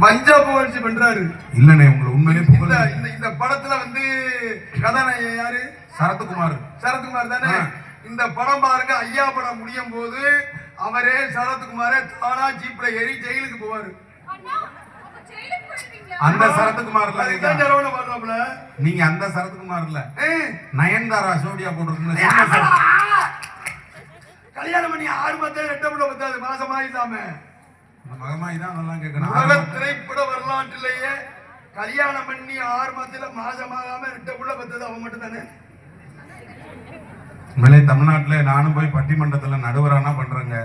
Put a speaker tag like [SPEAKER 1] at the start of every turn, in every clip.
[SPEAKER 1] மஞ்சா புகழ்ச்சி பண்றாரு.
[SPEAKER 2] இல்லனே உங்களை உண்மையிலே புகழ்.
[SPEAKER 1] இந்த படத்துல வந்து கதாநாயகன் யாரு?
[SPEAKER 2] சரத்குமார்.
[SPEAKER 1] சரத்குமார் தானே. இந்த படம் பாருங்க, ஐயா படம் முடியும் போது அவரே சரத்குமாரே தானா ஜீப்ல ஏறி ஜெயிலுக்கு போவாரு.
[SPEAKER 2] அந்த சரத்குமார் இல்ல,
[SPEAKER 1] நீங்க
[SPEAKER 2] அந்த சரத்குமார் இல்ல, நயன்தாரா சோடியா போட்டுருக்கீங்க.
[SPEAKER 1] கல்யாணம் பண்ணி 6 மாதம் 2 பிள்ளை பத்தாது மாசமா இல்லாம
[SPEAKER 2] மகமாய் தான் அதெல்லாம் கேட்கணும்.
[SPEAKER 1] உலக திரைப்பட வரலாற்றிலேயே கல்யாணம் பண்ணி 6 மாதத்துல மாசமாகாம 2 பிள்ளை பத்தது அவன் மட்டும் தானே.
[SPEAKER 2] உண்மையிலே தமிழ்நாட்டுல நானும் போய் பட்டிமன்றத்துல நடுவரானா பண்றேங்க.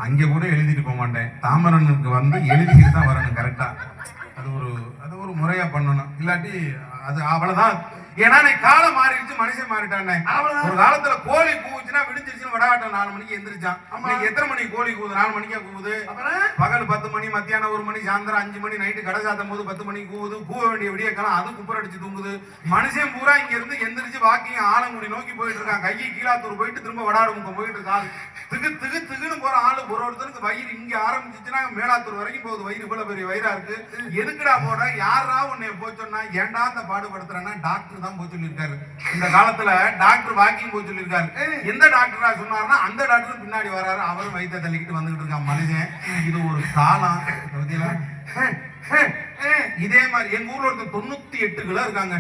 [SPEAKER 2] அங்க கூட எழுதிட்டு போக மாட்டேன். தாமரனுக்கு வந்து எழுதிக்கிட்டு தான் வரணும் கரெக்டா. அது ஒரு முறையா பண்ணணும். இல்லாட்டி அது அவ்வளவுதான். ஏன்னா காலம் மாறிடுச்சு, மனுஷன் மாறிட்டானே. ஒரு காலத்துல கோழி கூவுச்சுன்னா விடிஞ்சிருச்சுன்னு வடகாட்டம் 4 மணிக்கு எந்திரிச்சான். இன்னைக்கு எத்தனை மணிக்கு கோழி கூவுது? 4 மணிக்கா கூவுது. பகல் 10 மணி, மத்தியானம் 1 மணி, சாயந்தரம் 5 மணி, நைட்டு கடை சாத்தும் போது 10 மணிக்கு கூவுது. கூவ வேண்டிய விடிய காலம் அது குப்பர் அடிச்சு தூங்குது. மனுஷன் பூரா இங்க இருந்து எந்திரிச்சு வாக்கிங் ஆலங்குடி நோக்கி போயிட்டு இருக்கான். கையை கீழாத்தூர் போயிட்டு திரும்ப வடாடுமுகம் போயிட்டு இருக்கான். திகுன்னு போற ஆளு ஒரு ஒருத்தருக்கு வயிறு இங்க ஆரம்பிச்சுன்னா மேலாத்தூர் வரைக்கும் போகுது. வயிறு இவ்வளவு பெரிய வயிறா இருக்கு. எதுக்குடா போற? யாரா உன்னை போச்சோன்னா ஏன்டா அந்த பாடுபடுத்துறேன்னா டாக்டர் தான் போய் சொல்லியிருக்காரு. இந்த காலத்துல டாக்டர் வாக்கிங் போய் சொல்லியிருக்காரு. எந்த டாக்டரா சொன்னாருன்னா அந்த டாக்டர் பின்னாடி வராரு. அவரும் வயிற்ற தள்ளிக்கிட்டு வந்துகிட்டு இருக்கான் மனுஷன். இது ஒரு காலம். இதே மாதிரி எங்க ஊர்ல ஒருத்தர் 98 கிலோ இருக்காங்க.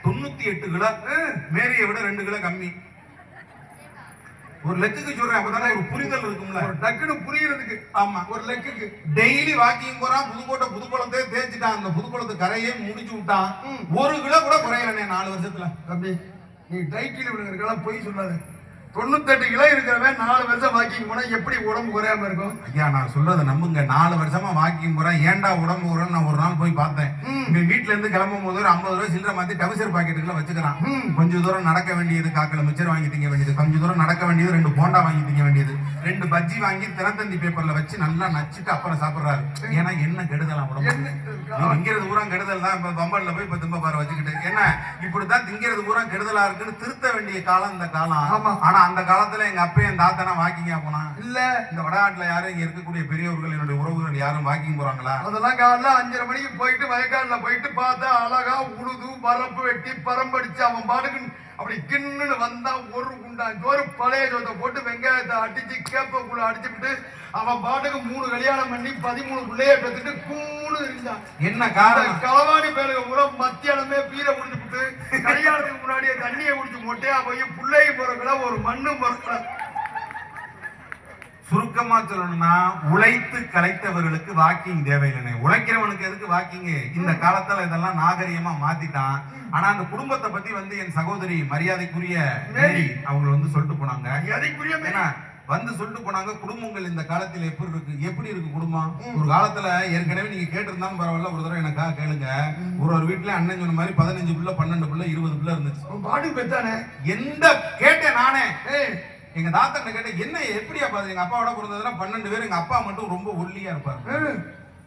[SPEAKER 2] 98 கிலோ. மேரியை விட 2 கிலோ கம்மி. ஒரு லெக்குக்கு சொல்றேன், அப்பதானே ஒரு புரிதல் இருக்கும்ல, ஒரு டக்குன்னு புரியறதுக்கு. ஆமா, ஒரு லெக்குக்கு டெய்லி வாக்கிங் போறான். புதுக்கோட்டை புதுக்குளத்தை தேய்ச்சிட்டான். அந்த புதுக்குளத்து கரையே முடிச்சு விட்டான். 1 கிலோ கூட குறையலனே 4 வருஷத்துல. தம்பி, நீ டைட்டில் விடுங்கிறதுக்கெல்லாம் போய் சொல்லாது. 98 கிலோ இருக்கிறவன் 4 வருஷம் வாக்கிங் போனா எப்படி உடம்பு குறையாம இருக்கும்? ஐயா, நான் சொல்றதை நம்புங்க. 4 வருஷமா வாக்கிங் போறேன். ஏன்டா உடம்பு குறைன்னு நான் ஒரு நாள் போய் பார்த்தேன். வீட்டுல இருந்து கிளம்பும் போது 50 ரூபாய் சில்லறை மாத்தி டவுசர் பாக்கெட்டுக்குள்ள வச்சுக்கிறான். கொஞ்சம் தூரம் நடக்க வேண்டியது, காக்கல மிச்சர் வாங்கி திங்க வேண்டியது, கொஞ்சம் தூரம் நடக்க வேண்டியது, 2 போண்டா வாங்கி திங்க வேண்டியது, 2 பஜ்ஜி வாங்கி தினத்தந்தி பேப்பர்ல வச்சு நல்லா நச்சுட்டு அப்புறம் சாப்பிடுறாரு. ஏன்னா என்ன கெடுதலாம் உடம்பு. திங்கிறது பூரா கெடுதல் தான். இப்ப பம்பல்ல போய் இப்ப திம்ப பாரு வச்சுக்கிட்டு என்ன இப்படித்தான் திங்கிறது பூரா கெடுதலா இருக்குன்னு திருத்த வேண்டிய காலம் இந்த காலம். ஆனா அந்த காலத்துல எங்க அப்பா என் தாத்தனா வாக்கிங்கா போனா இல்ல. இந்த வடநாட்டுல யாரும் இங்க இருக்கக்கூடிய பெரியவர்கள் என்னுடைய உறவுகள் யாரும் வாக்கிங் போறாங்களா? அதெல்லாம் காலைல 5:30 மணிக்கு போயிட்டு வயக்காடுல போயிட்டு பார்த்தா அழகா உழுது பரப்பு வெட்டி பரம்படிச்சு அவன் பாட்டுக்கு அப்படி கிண்ணுன்னு வந்தா ஒரு குண்டா சோறு பழைய சோத்தை போட்டு வெங்காயத்தை அடிச்சு கேப்பக்குள்ள அடிச்சுட்டு அவன் பாட்டுக்கு 3 கல்யாணம் பண்ணி 13 பிள்ளைய பெற்றுட்டு கூணு இருந்தான். என்ன காரணம்? களவாணி பேருக பூரா மத்தியானமே பீரை குடிச்சுட்டு கல்யாணத்துக்கு முன்னாடியே தண்ணியை குடிச்சு மொட்டையா போய் பிள்ளையை பிறக்கல ஒரு மண்ணும் பிறக்கல. சுருக்கமா சொல்லணும்னா உழைத்து கலைத்தவர்களுக்கு வாக்கிங் தேவையில்லை. உழைக்கிறவனுக்கு எதுக்கு வாக்கிங்? இந்த காலத்துல இதெல்லாம் நாகரிகமா மாத்திட்டான். ஆனா அந்த குடும்பத்தை பத்தி வந்து என் சகோதரி மரியாதைக்குரிய மேரி அவங்க வந்து சொல்லிட்டு போனாங்க. வந்து சொல்லிட்டு போனாங்க, குடும்பங்கள் இந்த காலத்துல எப்படி இருக்கு குடும்பம். ஒரு காலத்துல ஏற்கனவே நீங்க கேட்டிருந்தாலும் பரவாயில்ல, ஒரு தடவை எனக்கா கேளுங்க. ஒரு வீட்டுல அண்ணன் சொன்ன மாதிரி 15 பிள்ளை 12 பிள்ளை 20 பிள்ளை இருந்துச்சு. எந்த கேட்டேன் நானே எங்க தாத்தா கேட்டேன், என்ன எப்படியா பாரு எங்க அப்பாவோட பிறந்ததுன்னா 12 பேர். எங்க அப்பா மட்டும் ரொம்ப ஒல்லியா இருப்பாரு.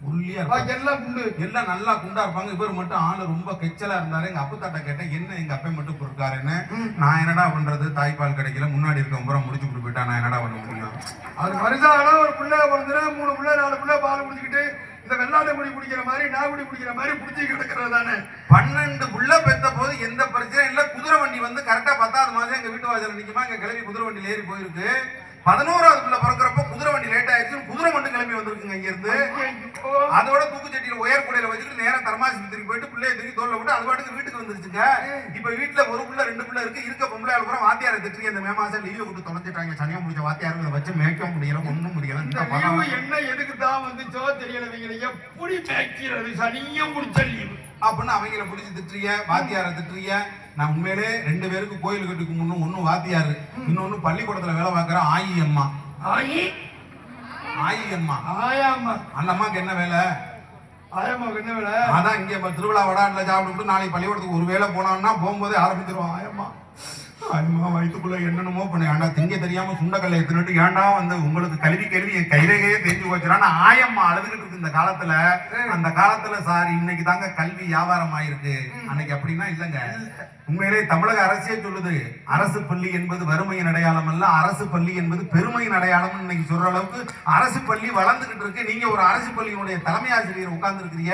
[SPEAKER 2] ஒல்லியா எல்லாம் நல்லா குண்டா இருப்பாங்க. இவர் மட்டும் ஆளு ரொம்ப கெச்சலா இருந்தாரு. எங்க அப்பத்தாட்ட கேட்டேன், என்ன எங்க அப்பா மட்டும் இருக்காருன்னு. நான் என்னடா பண்றது, தாய்ப்பால் கிடைக்கல, முன்னாடி இருக்க முறை முடிச்சு கொடுத்து போயிட்டா நான் என்னடா பண்ண முடியும்? அது மனுஷானா ஒரு பிள்ளை பிறந்துனா 3 பிள்ளை 4 பிள்ளை பால் குடிச்சுக்கிட்டு இந்த வெள்ளாட்டை குடி குடிக்கிற மாதிரி நாகுடி குடிக்கிற மாதிரி குடிச்சு கிடக்கிறது தானே. 12 புள்ள பெத்த போது எந்த பிரச்சனையும் இல்ல. குதிரை வண்டி வந்து கரெக்டா 10வது மாசம் எங்க வீட்டு வாசல் நிக்குமா, எங்க கிளம்பி குதிரை வண்டியில ஏறி போயிருக்கு. 11வது பிள்ளை பிறக்கிறப்ப குதிரை வண்டி லேட் ஆயிடுச்சு. குதிரை மட்டும் கிளம்பி வந்திருக்குங்க இங்க இருந்து. அதோட தூக்குச்சட்டியில உயர் கூடையில வச்சுட்டு நேரம் தர்மாசிபத்திரிக்கு போயிட்டு பிள்ளைய தூக்கி தோல்ல விட்டு அது பாட்டுக்கு வீட்டுக்கு வந்துருச்சுங்க. இப்ப வீட்டுல 1 பிள்ளை 2 பிள்ளை இருக்கு. இருக்க பொம்பளை ஆளுப்புறம் வாத்தியாரை திட்டு இந்த மே மாசம் லீவு விட்டு தொலைஞ்சிட்டாங்க. சனியா முடிச்ச வாத்தியாரங்களை வச்சு மேய்க்க முடியல, ஒண்ணும் முடியல. என்ன எதுக்கு தான் வந்துச்சோ தெரியல. எப்படி மேய்க்கிறது? சனியா முடிச்ச லீவு அப்படின்னு அவங்கள பிடிச்சி திட்டுறிய, வாத்தியாரை திட்டுறிய. நான் உண்மையிலே 2 பேருக்கு கோயில் கட்டி கும்பிடணும். ஒண்ணு வாத்தியாரு, இன்னொன்னு பள்ளிக்கூடத்துல வேலை பார்க்கிற ஆயி அம்மா. அந்த அம்மாக்கு என்ன வேலை? ஆயம்மாவுக்கு என்ன வேலை? அதான் இங்க திருவிழா வடாட்டில் சாப்பிட்டு நாளைக்கு பள்ளிக்கூடத்துக்கு ஒரு வேலை போனான்னா போகும்போதே ஆரம்பிச்சிருவோம். ஆயம்மா அம்மா வயிற்றுக்குள்ள என்னென்னமோ பண்ண ஏன்டா திங்க தெரியாம சுண்டக்கல்ல எத்துனுட்டு ஏன்டா வந்து உங்களுக்கு கல்வி என் கைரேகையே தெரிஞ்சு போச்சுனா ஆயம்மா அழுதுகிட்டு இருக்கு இந்த காலத்துல. அந்த காலத்துல சார் இன்னைக்கு தாங்க கல்வி வியாபாரம் ஆயிருக்கு, அன்னைக்கு அப்படின்னா இல்லங்க. உண்மையிலே தமிழக அரசே சொல்லுது, அரசு பள்ளி என்பது வறுமையின் அடையாளம் அல்ல, அரசு பள்ளி என்பது பெருமையின் அடையாளம் இன்னைக்கு சொல்ற அளவுக்கு அரசு பள்ளி வளர்ந்துகிட்டு இருக்கு. நீங்க ஒரு அரசு பள்ளியினுடைய தலைமை ஆசிரியர் உட்கார்ந்து இருக்கிறீங்க.